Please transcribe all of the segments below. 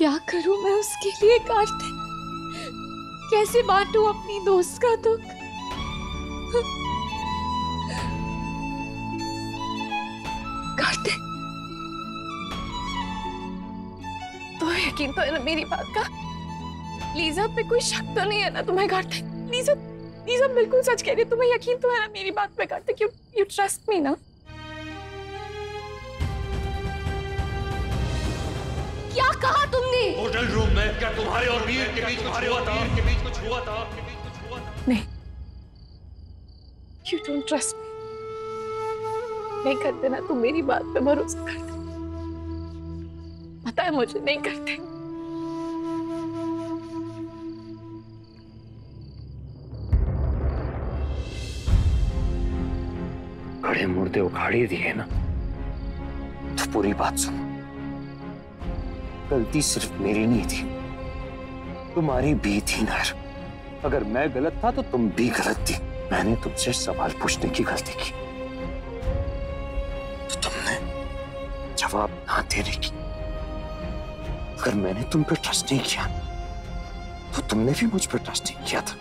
क्या करूं मैं उसके लिए कार्तिक? कैसे बांटूं अपनी दोस्त का दुख? कार्तिक, तो यकीन तो है ना मेरी बात का? लीजा पे कोई शक तो नहीं है ना तुम्हें कार्तिक? लीजा लीजा बिल्कुल सच कह रही है, तुम्हें यकीन तो है ना मेरी बात पे कार्तिक? यू ट्रस्ट मी ना? क्या कहा तुमने? होटल रूम में क्या तुम्हारे और वीर के बीच कुछ हुआ था? नहीं, यू डोंट ट्रस्ट मी। नहीं करते ना तुम मेरी बात पे भरोसा करते? पता है मुझे नहीं करते। खड़े मुर्दे उखाड़े दिए ना, तो पूरी बात सुनो। गलती सिर्फ मेरी नहीं थी, तुम्हारी भी थी नायर। अगर मैं गलत था तो तुम भी गलत थी। मैंने तुमसे सवाल पूछने की गलती की तो तुमने जवाब ना देने की। अगर मैंने तुम पे ट्रस्ट नहीं किया तो तुमने भी मुझ पे ट्रस्ट नहीं किया था।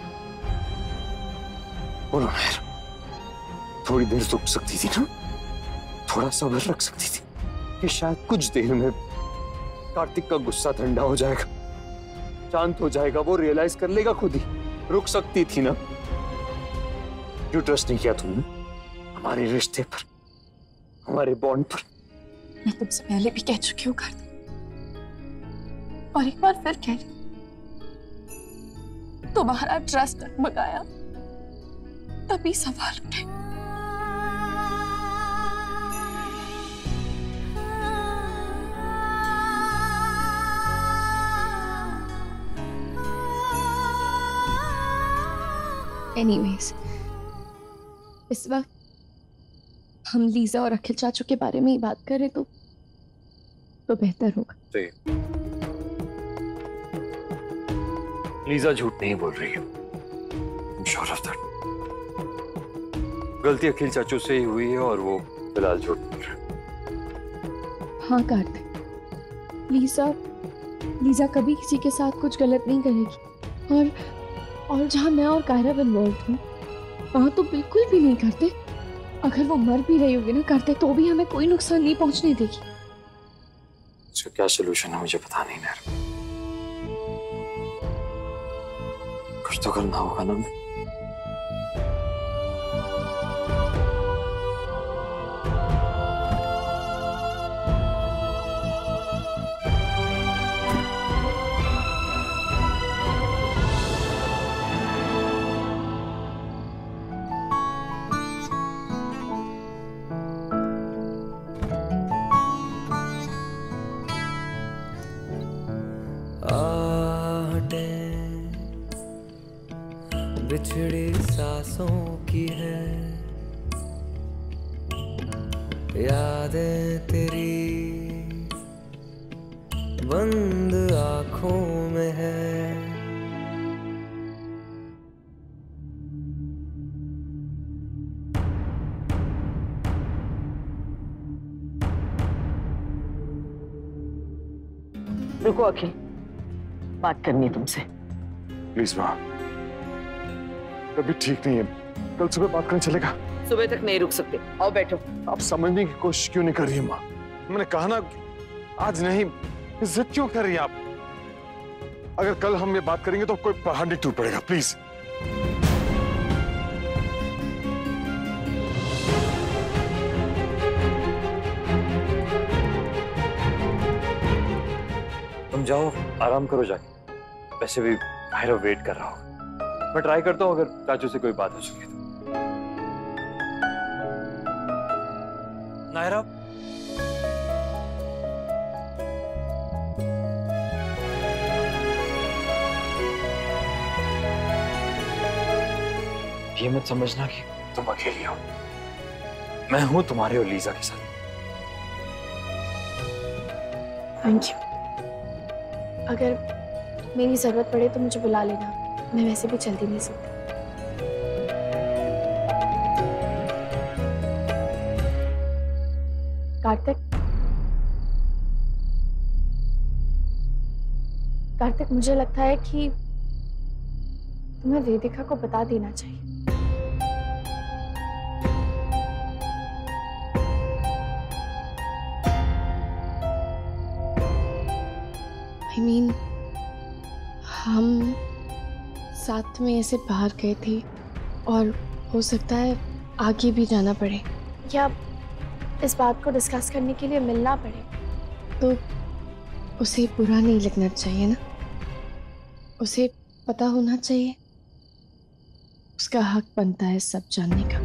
बोलो नायर, थोड़ी देर रुक सकती थी ना? थोड़ा सब्र रख सकती थी कि शायद कुछ देर में कार्तिक का गुस्सा ठंडा हो जाएगा, शांत हो जाएगा, वो रियलाइज कर लेगा खुद ही। रुक सकती थी ना? क्यों ट्रस्ट नहीं किया तुमने हमारे रिश्ते पर, हमारे बॉन्ड पर? मैं तुमसे पहले भी कह चुकी हूँ कार्तिक, और एक बार फिर कह रही, तुम्हारा ट्रस्ट डगमगाया तभी सवाल उठे। एनीवेज, इस वक्त हम लीजा और अखिल चाचू के बारे में ही बात करें तो बेहतर होगा। लीजा झूठ नहीं बोल रही है, श्योर ऑफ दैट। गलती अखिल चाचू से ही हुई है और वो फिलहाल झूठ बोल रहे हैं। हाँ कार्तिक, लीजा कभी किसी के साथ कुछ गलत नहीं करेगी, और जहां मैं और कायरा इन्वॉल्व हूँ वहां तो बिल्कुल भी नहीं करते। अगर वो मर भी रही होगी ना कार्तिक, तो भी हमें कोई नुकसान नहीं पहुंचने देगी। इसका क्या सोल्यूशन है मुझे पता नहीं नायर। कुछ तो करना होगा ना। बिछड़ी सांसों की है यादें तेरी बंद आंखों में है। रुको अखिल, बात करनी है तुमसे। प्लीज माँ, अभी ठीक नहीं है, कल सुबह बात करने चलेगा? सुबह तक नहीं रुक सकते, आओ बैठो। आप समझने की कोशिश क्यों नहीं कर रही है माँ? मैंने कहा ना आज नहीं, जिद क्यों कर रही है आप? अगर कल हम ये बात करेंगे तो कोई पहाड़ नहीं टूट पड़ेगा, प्लीज। तुम जाओ, आराम करो जाके। वैसे भी कायरा वेट कर रहा होगा। मैं ट्राई करता हूँ अगर चाचू से कोई बात हो सके तो। नायरा, ये मत समझना कि तुम अकेली हो। मैं हूं तुम्हारे और लीजा के साथ। Thank you. अगर मेरी जरूरत पड़े तो मुझे बुला लेना, मैं वैसे भी जल्दी नहीं सकती। कार्तिक, कार्तिक, मुझे लगता है कि तुम्हें वेदिका को बता देना चाहिए। I mean, हम साथ में ऐसे बाहर गए थे और हो सकता है आगे भी जाना पड़े या इस बात को डिस्कस करने के लिए मिलना पड़े, तो उसे बुरा नहीं लगना चाहिए ना। उसे पता होना चाहिए, उसका हक बनता है सब जानने का।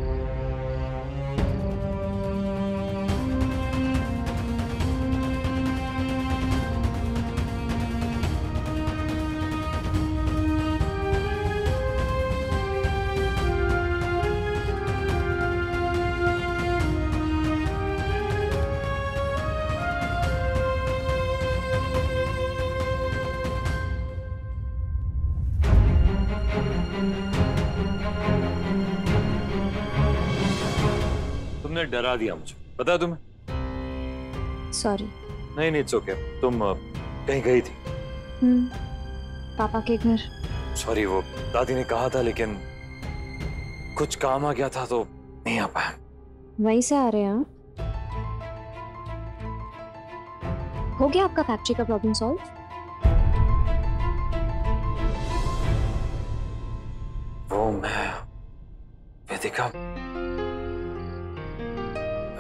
तुमने डरा दिया मुझे, पता है तुम्हें? सॉरी। नहीं नहीं, इट्स ओके। तुम कहीं गई थी? पापा के घर। सॉरी, वो दादी ने कहा था लेकिन कुछ काम आ गया था तो नहीं आ पाया। वहीं से आ रहे हैं आप? हो गया आपका फैक्ट्री का प्रॉब्लम सॉल्व? वो मैं वेदिका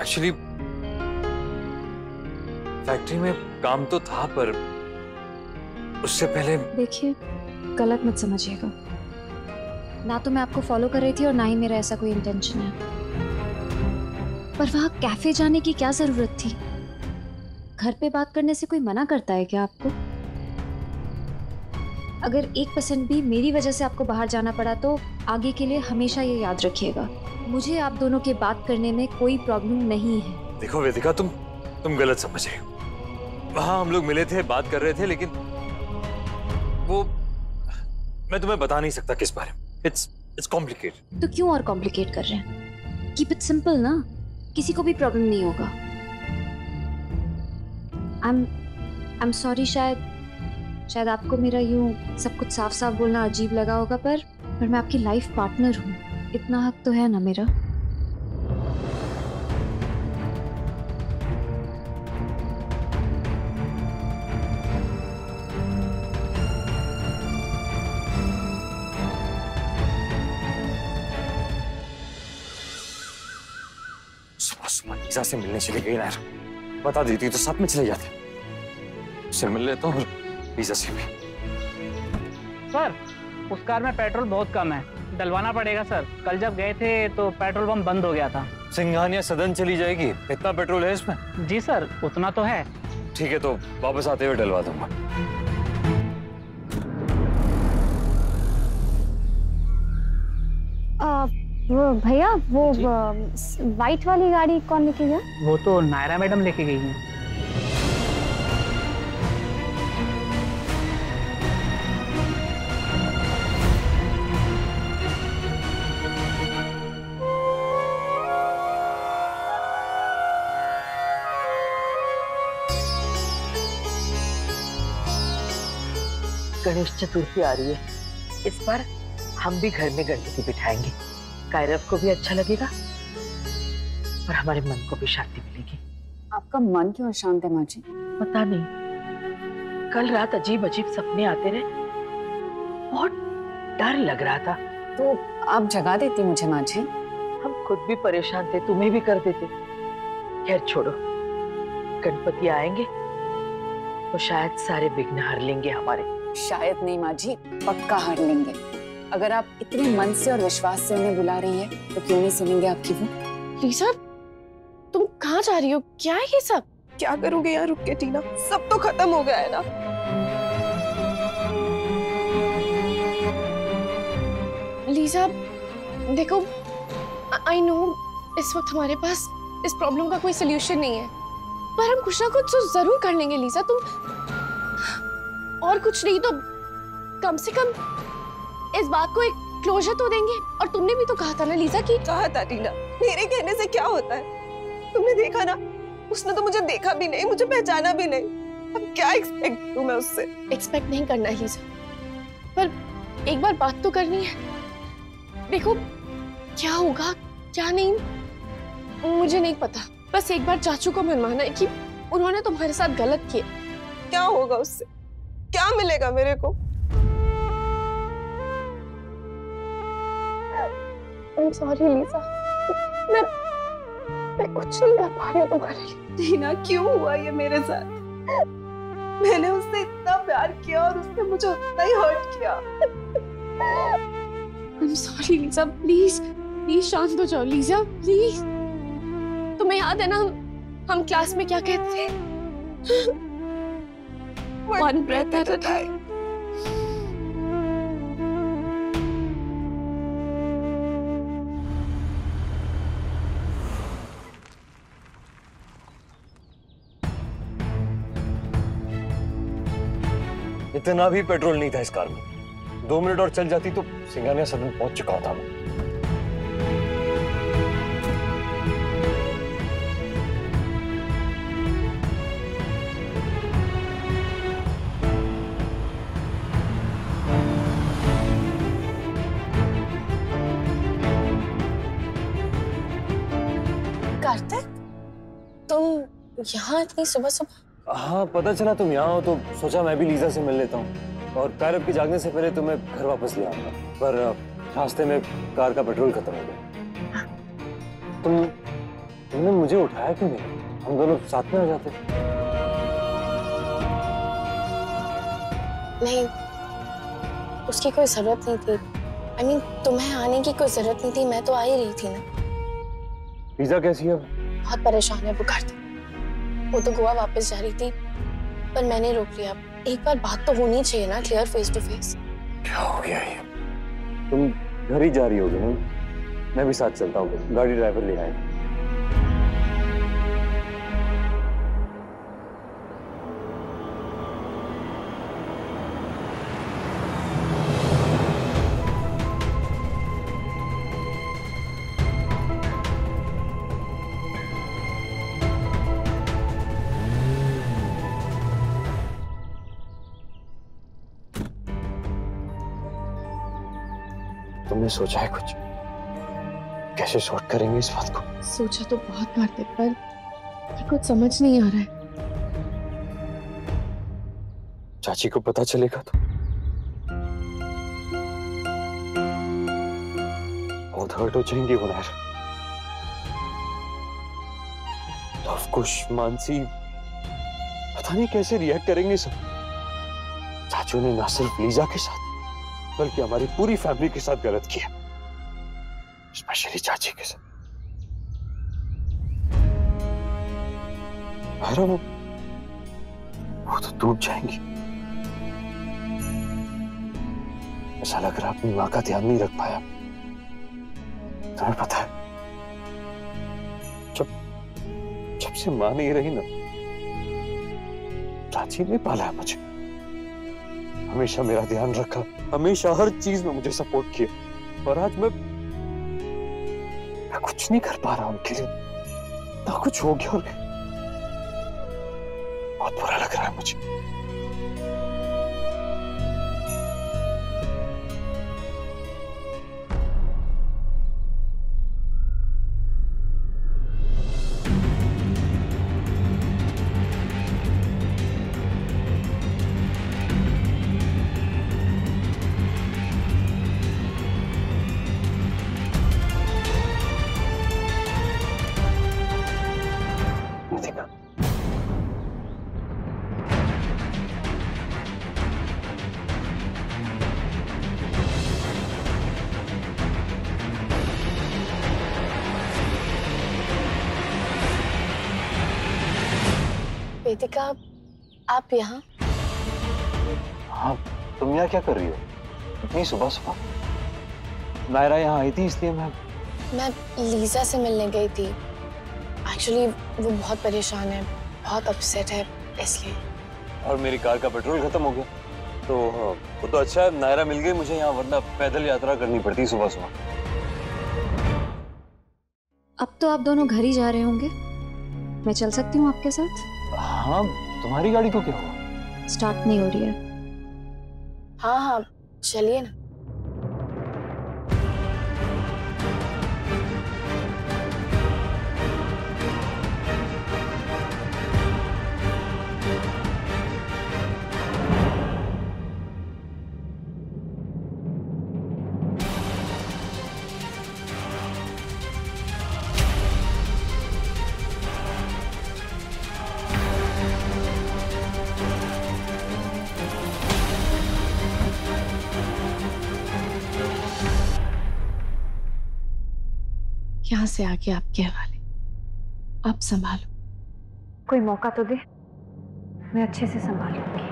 एक्चुअली फैक्ट्री में काम तो था, पर उससे पहले देखिए, गलत मत समझिएगा। ना तो मैं आपको फॉलो कर रही थी और ना ही मेरा ऐसा कोई इंटेंशन है। पर वहां कैफे जाने की क्या जरूरत थी? घर पे बात करने से कोई मना करता है क्या आपको? अगर 1% भी मेरी वजह से आपको बाहर जाना पड़ा तो आगे के लिए हमेशा ये याद रखिएगा, मुझे आप दोनों के बात करने में कोई प्रॉब्लम नहीं है। देखो वेदिका, तुम गलत समझ रही हो। वहां हम लोग मिले थे, बात कर रहे थे, लेकिन वो मैं तुम्हें बता नहीं सकता किस बारे में। It's complicated. तो क्यों और कॉम्प्लिकेट कर रहे हैं? कीप इट सिंपल ना, किसी को भी प्रॉब्लम नहीं होगा। आई एम सॉरी, शायद आपको मेरा यूं सब कुछ साफ साफ बोलना अजीब लगा होगा, पर मैं आपकी लाइफ पार्टनर हूँ, इतना हक तो है ना मेरा। सुबह लीजा से मिलने चली गई ना, बता देती तो साथ में चले जाते। उससे मिल लेता हूँ, लीजा से भी। सर, उस कार में पेट्रोल बहुत कम है, डलवाना पड़ेगा सर। कल जब गए थे तो पेट्रोल पंप बंद हो गया था। सिंघानिया सदन चली जाएगी, इतना पेट्रोल है इसमें? जी सर, उतना तो है। ठीक है, तो वापस आते हुए डलवा दूंगा। वो भैया, वो वाइट वाली गाड़ी कौन लेके गया? वो तो नायरा मैडम लेके गई हैं। गणेश चतुर्थी आ रही है, इस बार हम भी घर में गणपति बिठाएंगे। कायरव को भी अच्छा लगेगा और हमारे मन को भी शांति मिलेगी। आपका मन क्यों अशांत है माँ जी? पता नहीं, कल रात अजीब अजीब सपने आते रहे, बहुत डर लग रहा था। तो आप जगा देती मुझे माँ जी। हम खुद भी परेशान थे, तुम्हें भी कर देते। खैर छोड़ो, गणपति आएंगे तो शायद सारे विघ्न हर लेंगे हमारे। शायद नहीं माँ जी, पक्का हार लेंगे। अगर आप इतने मन से और विश्वास से उन्हें बुला रही है तो क्यों नहीं सुनेंगे आपकी वो? लीजा, तुम कहाँ जा रही हो? क्या है ये सब? क्या करोगे यहाँ रुक के टीना? सब तो खत्म हो गया है ना। लीजा देखो, आई नो इस वक्त हमारे पास इस प्रॉब्लम का कोई सलूशन नहीं है, पर हम कुछ ना कुछ तो जरूर कर लेंगे। लीजा, तुम और कुछ नहीं तो कम से कम इस बात को एक क्लोजर तो देंगे। और तुमने भी तो कहा था ना लीजा कि कहा था टीना, मेरे कहने से क्या होता है? तुमने देखा ना, उसने तो मुझे देखा भी नहीं, मुझे पहचाना भी नहीं, अब क्या एक्सपेक्ट करूं मैं उससे? एक्सपेक्ट नहीं करना लीजा, पर एक बार बात तो करनी है। देखो क्या होगा क्या नहीं मुझे नहीं पता, बस एक बार चाचू को मनवाना है कि उन्होंने तुम्हारे साथ गलत किया। क्या होगा उससे? क्या मिलेगा मेरे को? सॉरी लीजा, मैं कुछ नहीं कर पा रही हूँ तुम्हारे लिए। टीना, क्यों हुआ ये मेरे साथ? मैंने उससे इतना प्यार किया और उसने मुझे उतना ही हर्ट किया। I'm sorry Lisa, please please शांत हो जाओ लीजा, प्लीज। तुम्हें याद है ना हम क्लास में क्या कहते थे? One breath at a time. इतना भी पेट्रोल नहीं था इस कार में। 2 मिनट और चल जाती तो सिंघानिया सदन पहुंच चुका था। कार्तिक, तुम यहाँ इतनी सुबह सुबह? हाँ, पता चला तुम यहाँ हो तो सोचा मैं भी लीजा से मिल लेता हूँ और कायरव के जागने से पहले तुम्हें घर वापस ले आऊंगा। पर रास्ते में कार का पेट्रोल खत्म हो गया। तुमने मुझे उठाया क्यों नहीं? हम दोनों साथ में आ जाते। नहीं, उसकी कोई जरूरत नहीं थी। I mean, तुम्हें आने की कोई जरूरत नहीं थी, मैं तो आ ही रही थी ना। लीजा कैसी है? बहुत परेशान है वो कार्तिक। वो तो गोवा वापस जा रही थी पर मैंने रोक लिया। एक बार बात तो होनी चाहिए ना, क्लियर फेस टू फेस। क्या हो गया ये? तुम घर ही जा रही होगी ना? मैं भी साथ चलता हूँ, गाड़ी ड्राइवर ले आए। तुमने सोचा है कुछ? कैसे सॉर्ट करेंगे इस बात को? सोचा तो बहुत कार्तिक, पर कुछ समझ नहीं आ रहा है। चाची को पता चलेगा तो बहुत हर्ट हो जाएंगी वो नायर। लवकुश, मानसी पता नहीं कैसे रिएक्ट करेंगे सब। चाचू ने ना सिर्फ लीजा के साथ बल्कि हमारी पूरी फैमिली के साथ गलत किया, स्पेशली चाची के साथ। वो तो टूट जाएंगी। ऐसा लग रहा अपनी माँ का ध्यान नहीं रख पाया। तुम्हें पता है जब से माँ नहीं रही ना, चाची ने पाला है मुझे। हमेशा मेरा ध्यान रखा, हमेशा हर चीज में मुझे सपोर्ट किया। और आज मैं कुछ नहीं कर पा रहा उनके लिए। ना कुछ हो गया और बहुत बुरा लग रहा है मुझे। वेदिका, आप यहाँ? हाँ, तुम यहाँ क्या कर रही हो इतनी सुबह सुबह? नायरा यहाँ आई थी इसलिए मैं लीजा से मिलने गई थी। एक्चुअली वो बहुत परेशान है, बहुत अपसेट है इसलिए। और मेरी कार का पेट्रोल खत्म हो गया तो वो तो अच्छा है नायरा मिल गई मुझे यहाँ, वरना पैदल यात्रा करनी पड़ती सुबह सुबह। अब तो आप दोनों घर ही जा रहे होंगे, मैं चल सकती हूँ आपके साथ? हाँ तुम्हारी गाड़ी को क्या हुआ? स्टार्ट नहीं हो रही है। हाँ हाँ चलिए ना। यहाँ से आगे आपके हवाले, आप संभालो। कोई मौका तो दे, मैं अच्छे से संभालूंगी।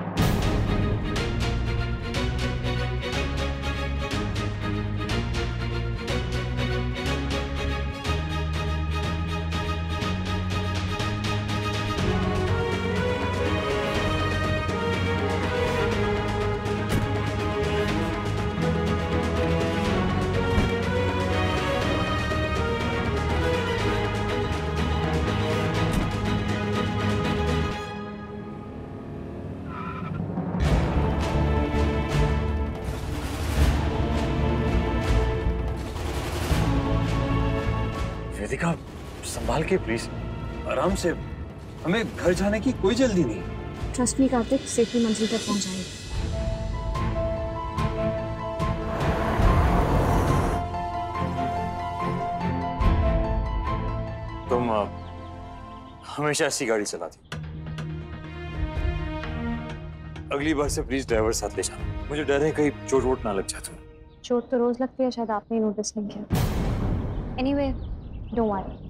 वेदिका संभाल के प्लीज, आराम से, हमें घर जाने की कोई जल्दी नहीं। ट्रस्ट मी कार्तिक, सेफली मंजिल तक पहुंच जाएगी। तुम हमेशा ऐसी गाड़ी चलाती, अगली बार से प्लीज ड्राइवर साथ ले जाना, मुझे डर है कहीं चोट वोट ना लग जाए तुम्हें। चोट तो रोज लगती है, शायद आपने नोटिस नहीं किया। Anyway don't worry.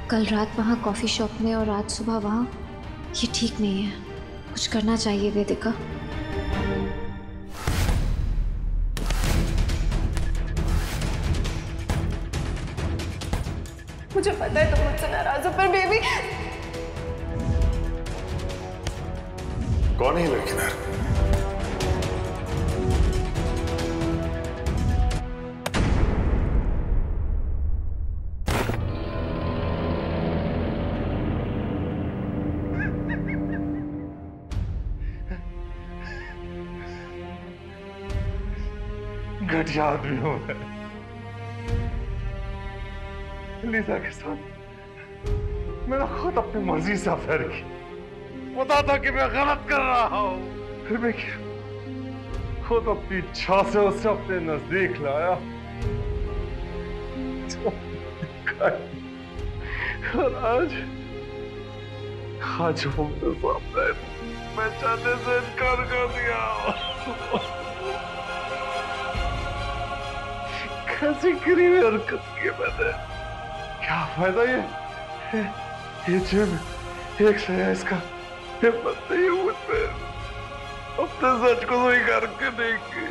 कल रात वहाँ कॉफी शॉप में और आज सुबह वहाँ, ये ठीक नहीं है। कुछ करना चाहिए वेदिका। मुझे पता है तुम मुझसे नाराज हो, पर बेबी। कौन है ये लड़की ना? घटिया आदमी हूं मैं। लीजा के साथ मैंने खुद अपनी मर्जी से अफेयर की, पता था कि मैं गलत कर रहा हूं, फिर मैं खुद अपनी इच्छा से उसे अपने नजदीक लाया। और आज वो मेरे सामने, मैं चाहने से इनकार कर दिया। कैसी गरीब हरकत की मैंने, क्या फायदा ये जिम एक से है इसका, हिम्मत नहीं है मुझ पे अपने सच को स्वीकार करने की।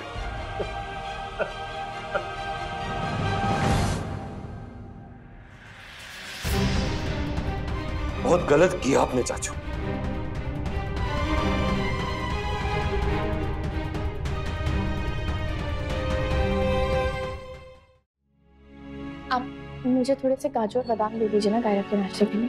बहुत गलत किया आपने चाचू। आप मुझे थोड़े से काजू और बादाम दे दीजिए ना कायरा के नाश्ते के लिए।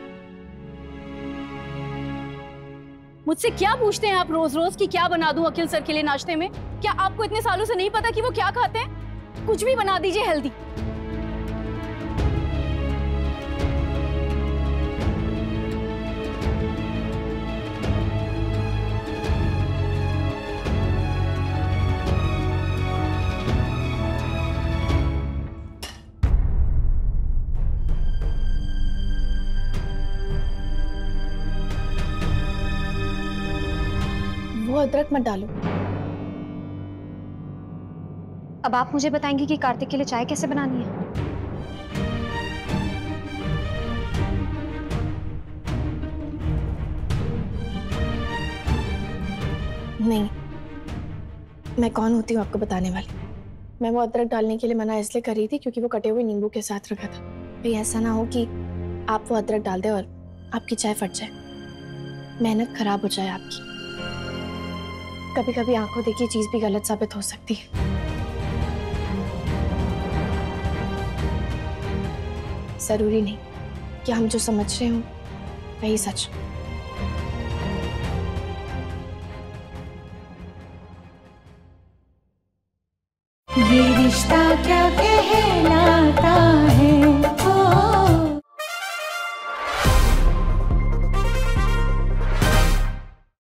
मुझसे क्या पूछते हैं आप रोज रोज कि क्या बना दूं अखिल सर के लिए नाश्ते में? क्या आपको इतने सालों से नहीं पता कि वो क्या खाते हैं? कुछ भी बना दीजिए हेल्दी। वो अदरक मत डालो। अब आप मुझे बताएंगे कि कार्तिक के लिए चाय कैसे बनानी है? नहीं, मैं कौन होती हूँ आपको बताने वाली। मैं वो अदरक डालने के लिए मना इसलिए कर रही थी क्योंकि वो कटे हुए नींबू के साथ रखा था। भाई ऐसा ना हो कि आप वो अदरक डाल दें और आपकी चाय फट जाए, मेहनत खराब हो जाए आपकी। कभी कभी आंखों देखी चीज भी गलत साबित हो सकती है। जरूरी नहीं कि हम जो समझ रहे हो वही सच। ये रिश्ता क्या